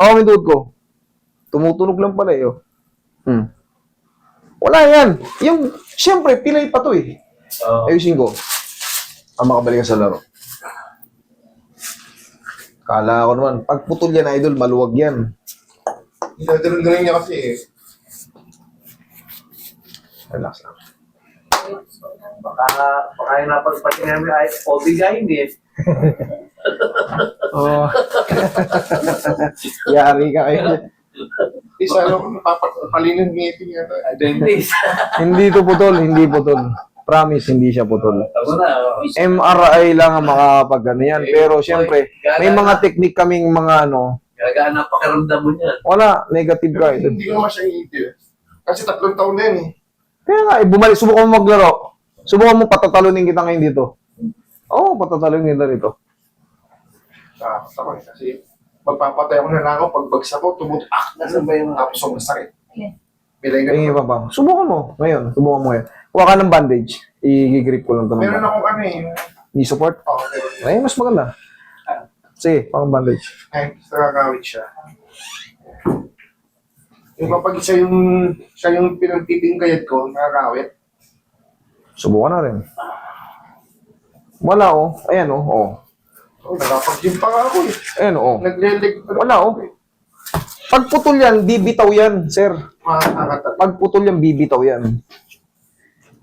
Ako yung tuhod ko. Tumutunog lang pala eh. Oh. Wala yan. Yung, siyempre, pilay pa to eh. Ayusin ko. Makabalik ka sa laro. Kala ko naman, pag putol yan, idol, maluwag yan. Galing niya kasi eh. Relax lang. Baka yung napagpasin namin ay obigayin eh. Oh. Yari ka kayo. Isa ano, napapalinan ngipin niya. Dentist. Hindi to putol, hindi putol. Promise, hindi siya putol. Ako na. MRI lang ang makakapag ano yan. Pero siyempre, may mga technique kaming mga ano. Gagaan ang pakiramdam mo niyan. Wala, negative ka. Hindi naman siya ngipin. Kasi 3 taon na yan eh. Kaya nga, bumalik, subukan mo maglaro. Subukan mo patatalunin kita ngayon dito. Oo, patatalunin kita rito. Tama eh. Kasi magpapatay ako na lang ako. Pagbagsak ko, tumutak. Nasaan ba yung Tapos sobrang sakit. Yeah. Bilay ka Tingin naman. pa ba? Subukan mo. Ngayon, subukan mo ngayon. Huwag ka ng bandage. I-grip ko lang ito ng Meron bandage. akong ano eh. Knee support? Oh, meron. Ay, mas maganda. Sige, pang bandage. Ay, nakakawit siya. Yung kapag siya yung pinagtitingkayat ko, nakakawit. Subukan na rin. Wala oh. Ayan oh. Oh. Oh, nakapag-gym pa nga ako eh. Ayan oh. Nagle-leg. Wala oh. Pag putol yan, bibitaw yan, sir. Makakatat. Pag putol yan, bibitaw yan.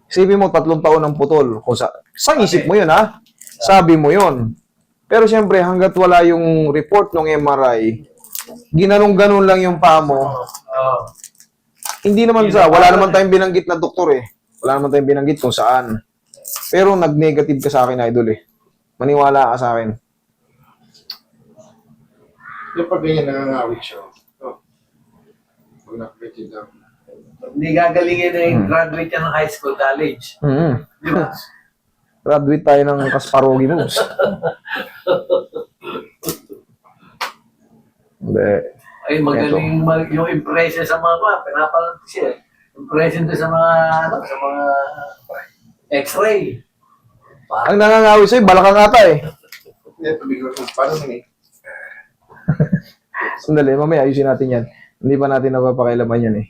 Isipin mo, 3 taon ang putol. Kung sa isip mo yun, ha? Sabi mo yun. Pero siyempre, hanggat wala yung report ng MRI, ginanong-ganon lang yung paa mo. Hindi naman wala naman tayong binanggit na doktor eh. Wala naman tayong binanggit kung saan. Pero nag-negative ka sa akin, idol eh. Maniwala ka sa akin. Yung pag ganyan nangangawit siya. Oh. Pag nakapitid lang. Hindi gagalingin na yung graduate yan ng high school, college. Di ba? Graduate tayo ng Kasparogi moves. Hindi. Ay, magaling yung impression sa mga pinapalant siya. Impression doon sa mga, sa mga x-ray. Ang nangangawi sa'yo, balakang ata eh. Hindi, tumigil ko. Paano nun eh? Sandali, mamaya ayusin natin yan. Hindi pa natin napapakailaman yan eh.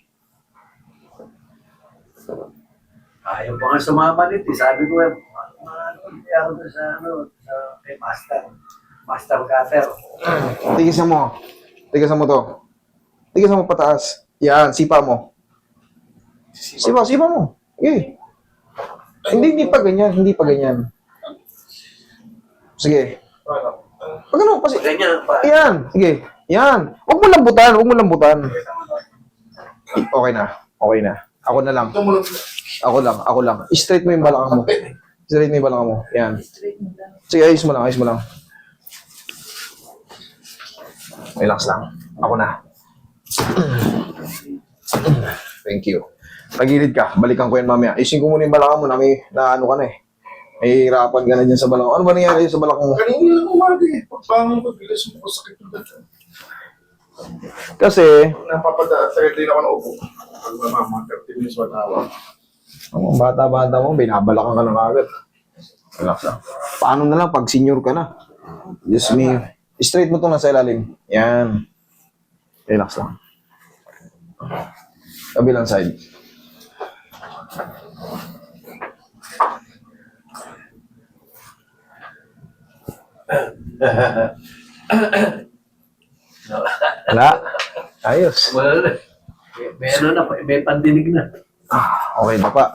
Ayaw pa nga sumama nito. Sabi ko, ano doon sa, sa kay Master Cutter. Tigisan mo. Tigisan mo to. Tigisan mo pataas. Yan, sipa mo. Sipa mo. Okay. Hindi pa ganyan. Hindi pa ganyan. Sige. Pag ano, pasi. Ganyan pa. Yan. Sige. Yan. Huwag mo lambutan. Huwag mo lambutan. Okay na. Okay na. Ako na lang. Tumulog. Ako lang. Straight mo yung balakang mo. Straight mo yung balakang mo. Yan. Sige, ayos mo lang. Relax lang. Ako na. Thank you. Tagilid ka. Balikan ko yan mamaya. Ayusin ko muna yung balakang mo na may ano ka na eh. May hirapan ka na dyan sa balakang. Ano ba nangyari sa balakang mo? Kanina lang umaga eh. Pagpangon ko, bilis mo ko sakit ng data. Kasi, Napapadaan din ako ng upo. Pag mamama, 30 minutes 1 hour. ang bata-bata mo, binabalakan ka na agad. Relax lang. Paano na lang pag senior ka na? Just me. Straight mo to nasa ilalim. Yan. Relax lang. Kabilang side. Wala. Ayos. Wala na. May ano na, may pandinig na. Okay na pa.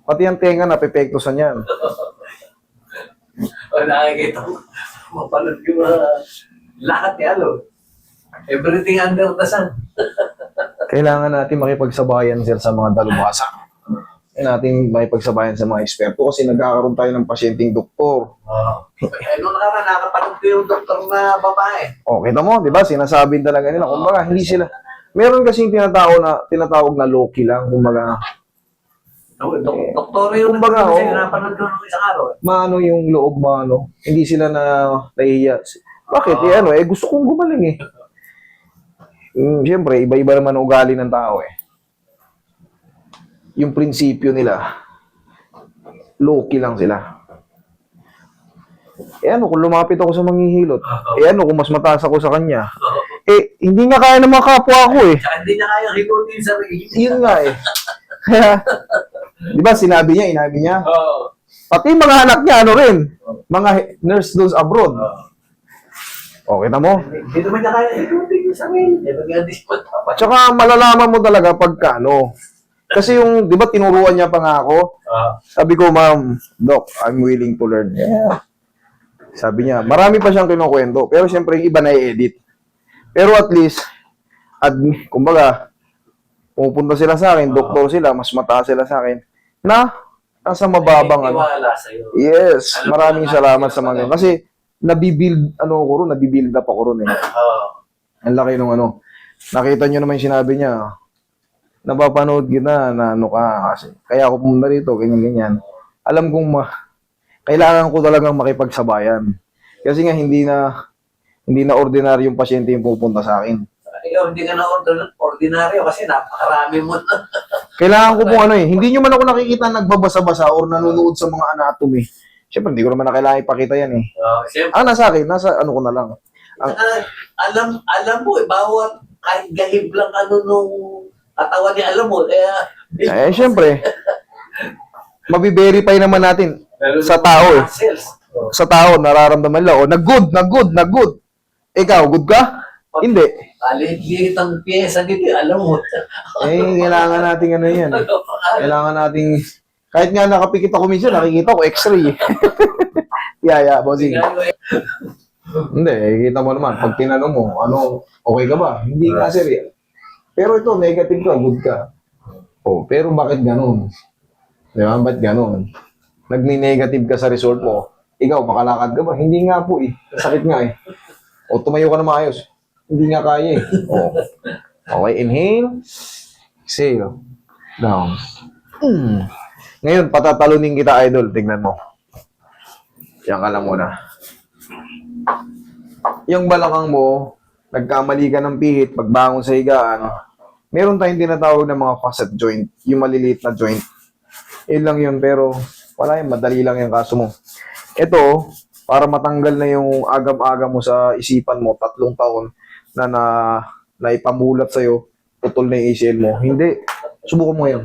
Pati ang tenga napepektusan yan. O nakikita ko, mapanood ko lahat yan, everything under the sun. Kailangan natin makipagsabayan sir sa mga dalubhasa. Kailangan natin makipagsabayan sa mga eksperto kasi nagkakaroon tayo ng pasyenteng doktor. Nung nakaraan, nakapanood ko yung doktor na babae. O, kita mo, di ba? Sinasabi talaga nila. Kumbaga, hindi sila... Meron kasing tinatawag na low-key lang. Kumbaga, Doktor yung Kumbaga, napanood ko nung isang araw. maano yung loob mo, ano. Hindi sila nahihiya. Bakit? Gusto kong gumaling eh. Siyempre, iba-iba naman ang ugali ng tao eh. Yung prinsipyo nila, low-key lang sila. Kung lumapit ako sa manghihilot, kung mas mataas ako sa kanya, hindi nga kaya ng mga kapwa ko eh. Tsaka hindi niya kaya hinutin sa sarili. Yun nga eh. Kaya, di ba sinabi niya, inabi niya, Oo. pati mga anak niya, ano rin, mga nurse doon sa abroad. O, kita mo? Hindi naman niya kaya hinutin sa sarili. Nag-adis pa dapat. Tsaka malalaman mo talaga pagka ano. Kasi yung, di ba tinuruan niya pa nga ako, sabi ko, ma'am, Doc, I'm willing to learn. Yeah. Sabi niya, marami pa siyang kinukwento, pero siyempre yung iba na i-edit. Pero at least, kumbaga, pupunta sila sa akin, doktor sila, mas mataas sila sa akin, na nasa mababang ano. Tiwala sa'yo. Yes, Alam mo maraming na, salamat sa alam mo mga na. kasi nabibuild up ako ron eh. Oo. Ang laki nung ano. Nakita niyo naman yung sinabi niya. Napapanood kita na ano ka kasi. Kaya ako pumunta dito, ganyan-ganyan. Alam kong kailangan ko talagang makipagsabayan. Kasi nga hindi na ordinaryong pasyente yung pupunta sa akin. Ikaw, hindi ka na ordinaryo kasi napakarami mo na. Kailangan ko pong ano eh. Hindi nyo man ako nakikita nagbabasa-basa or nanonood sa mga anatomy. Siyempre, hindi ko naman na kailangan ipakita yan eh. Siyempre, Ang nasa akin, nasa ano ko na lang. alam mo, bawat kahit gahib lang ano nung katawan niya, alam mo, Siyempre, mabiverify naman natin sa tao eh. Cells. Sa tao, nararamdaman lang, nag-good. Ikaw, good ka? Hindi. Palit-lit ang pyesa dito, alam mo. Kailangan nating ano yan. Kailangan nating, kahit nga nakapikit ako minsan, nakikita ko x-ray. Yeah, bossing. Hindi, kita mo naman, pag tinanong mo, ano, okay ka ba? Hindi nga sir yan. Pero ito, negative ka, good ka. Oh, pero bakit ganun? Di ba? Ba't ganun? Nagni-negative ka sa result mo. Ikaw, makalakad ka ba? Hindi nga po eh. Sakit nga eh. O, tumayo ka na maayos. Hindi nga kaya eh. O. Okay, inhale. Exhale. Down. Ngayon, patatalunin kita, idol. Tingnan mo. Yan ka lang muna. Yung balakang mo, nagkamali ka ng pihit, pagbangon sa higaan, meron tayong tinatawag na mga facet joint, yung maliliit na joint. Yun lang yun, pero wala yun, madali lang yung kaso mo. Ito, para matanggal na yung agam-agam mo sa isipan mo, 3 taon na ipamulat sa'yo, putol na yung ACL mo. Hindi. Subukan mo ngayon.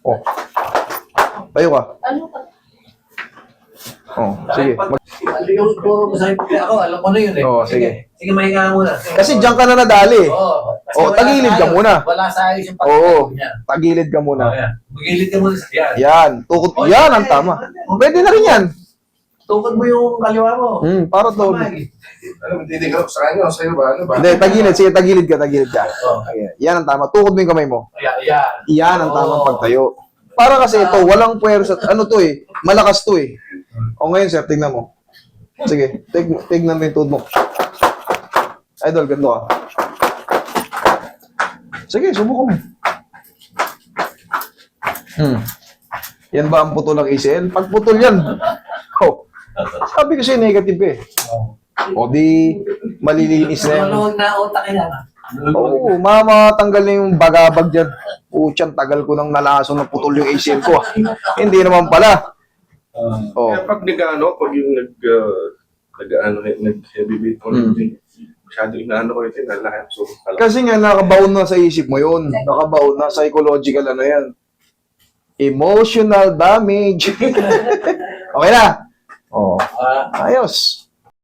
Oh. Tayo ka. Ano ka? Oh, sige. Yung puro mo sa ako, alam ko na yun eh. Oo, sige. Sige, mahinga muna. Kasi diyan ka na nadali. Oo. Kasi Oh, wala tagilid sa ka ayos. muna. Wala sa ayos yung Oo. pagkakas niya. Tagilid ka muna. Yan. Magilid ka muna sa yan. Yan. Tukod. Oh, Yan yan. ang tama. Pwede na rin yan. Tukod mo yung kaliwa mo. Para to. Kamay. Ano, titignan ko sa kanya, sa'yo ba? Ano ba? Hindi, tagilid. Sige, tagilid ka. Oh. Ayan. Yan ang tama. Tukod mo yung kamay mo. Yan. Yan ang tamang Oo. pagtayo. Para kasi ito, walang puwersa. Ano to eh? Malakas to eh. O ngayon, sir, tignan mo. Sige, tignan mo yung tuhod mo. Idol, ganito ka. Sige, subukan mo. Yan ba ang putol ng ACL? Pag putol yan. Oh, sabi ko sa'yo, negative eh. O di, malilinis na yan. Maluwag na utak yan. Oo, mamatanggal na yung bagabag dyan. Puchan, tagal ko nang nalaso na putol yung ACL ko. Hindi naman pala. Oh. Kaya pag pag yung nag-heavy weight ko, masyado inaano ko ito, nalahat. So, Kasi nga, nakabaon na sa isip mo yun. Nakabaon na, psychological ano yan. Emotional damage. Okay na? Oh, ayos.